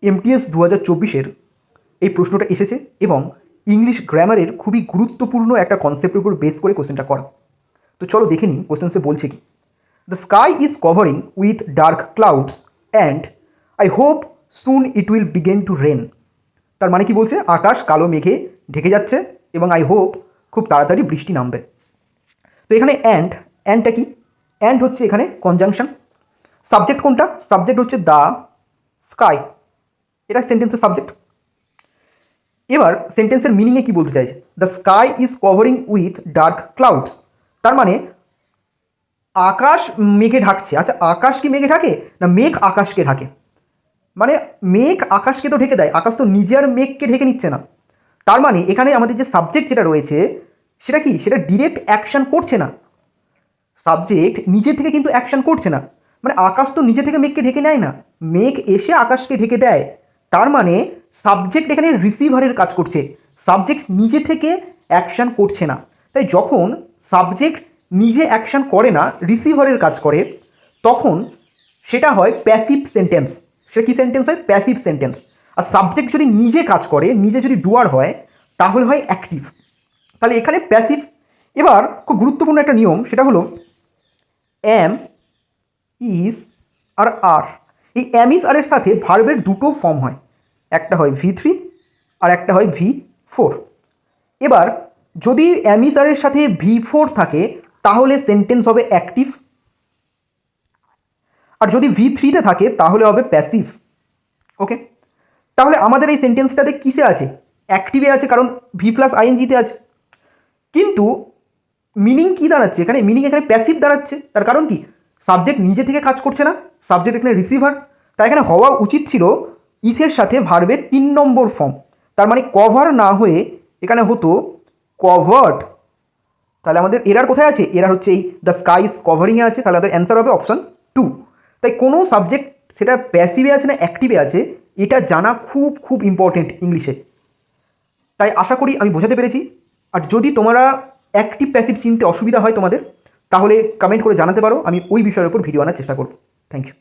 MTS 2024-এর এই প্রশ্নটা এসেছে এবং ইংলিশ গ্রামারের খুবই গুরুত্বপূর্ণ একটা কনসেপ্টের উপর বেস করে কোশ্চেনটা করা। তো চলো দেখে নিই কোশ্চেন্সে বলছে কি। The sky is covering with dark clouds and I hope soon it will begin to rain. তার মানে কি বলছে, আকাশ কালো মেঘে ঢেকে যাচ্ছে এবং আই হোপ খুব তাড়াতাড়ি বৃষ্টি নামবে। তো এখানে অ্যান্ডটা কি? অ্যান্ড হচ্ছে এখানে কনজাংশন। সাবজেক্ট কোনটা? সাবজেক্ট হচ্ছে দ্য স্কাই, এটা সেন্টেন্সের সাবজেক্ট। এবার সেন্টেন্সের মিনিংয়ে কি বলতে চাইছে, the sky is covering with dark clouds, তার মানে আকাশ মেঘে ঢাকছে। আচ্ছা, আকাশ কি মেঘে ঢাকে না মেঘ আকাশকে ঢাকে? মানে মেঘ আকাশকে তো ঢেকে দেয়, আকাশ তো নিজে আর মেঘকে ঢেকে নিচ্ছে না। তার মানে এখানে আমাদের যে সাবজেক্ট যেটা রয়েছে সেটা কি, সেটা ডিরেক্ট অ্যাকশন করছে না। সাবজেক্ট নিজে থেকে কিন্তু অ্যাকশন করছে না, মানে আকাশ তো নিজে থেকে মেঘকে ঢেকে নেয় না, মেঘ এসে আকাশকে ঢেকে দেয়। তার মানে সাবজেক্ট এখানে রিসিভারের কাজ করছে, সাবজেক্ট নিজে থেকে অ্যাকশন করছে না। তাই যখন সাবজেক্ট নিজে অ্যাকশন করে না, রিসিভারের কাজ করে, তখন সেটা হয় প্যাসিভ সেন্টেন্স। সেটা কি সেন্টেন্স হয়? Passive sentence. আর সাবজেক্ট যদি নিজে কাজ করে, নিজে যদি ডুয়ার হয়, তাহলে হয় অ্যাক্টিভ। তাহলে এখানে প্যাসিভ। এবার খুব গুরুত্বপূর্ণ একটা নিয়ম, সেটা হলো অ্যাম, ইজ আর আর। এই অ্যাম ইজ আর এর সাথে ভার্বের দুটো ফর্ম হয়, একটা হয় V3 আর একটা হয় V4। এবার যদি অ্যাম ইজ আর এর সাথে V4 থাকে তাহলে সেন্টেন্স হবে অ্যাক্টিভ, আর যদি V3-তে থাকে তাহলে হবে প্যাসিভ। ওকে, তাহলে আমাদের এই সেন্টেন্সটাতে কিসে আছে? অ্যাক্টিভে আছে, কারণ V+ing-তে আছে। কিন্তু মিনিং কি দাঁড়াচ্ছে এখানে? মিনিং এখানে প্যাসিভ দাঁড়াচ্ছে। তার কারণ কি, সাবজেক্ট নিজে থেকে কাজ করছে না, সাবজেক্ট এখানে রিসিভার। তাই এখানে হওয়া উচিত ছিল ইসের সাথে ভার্বের 3 নম্বর ফর্ম, তার মানে কভার না হয়ে এখানে হতো কভার্ড। তাহলে আমাদের এরার কোথায় আছে? এরার হচ্ছে এই দ্য স্কাই ইজ কভারিংয়ে আছে, তাহলে আমাদের অ্যান্সার হবে অপশন 2। তাই কোনো সাবজেক্ট সেটা প্যাসিভে আছে না অ্যাক্টিভে আছে, এটা জানা খুব খুব ইম্পর্টেন্ট ইংলিশে। তাই আশা করি আমি বোঝাতে পেরেছি। আর যদি তোমরা অ্যাক্টিভ প্যাসিভ চিনতে অসুবিধা হয় তোমাদের, তাহলে কমেন্ট করে জানাতে পারো, আমি ওই বিষয়ের উপর ভিডিও আনার চেষ্টা করব। Thank you.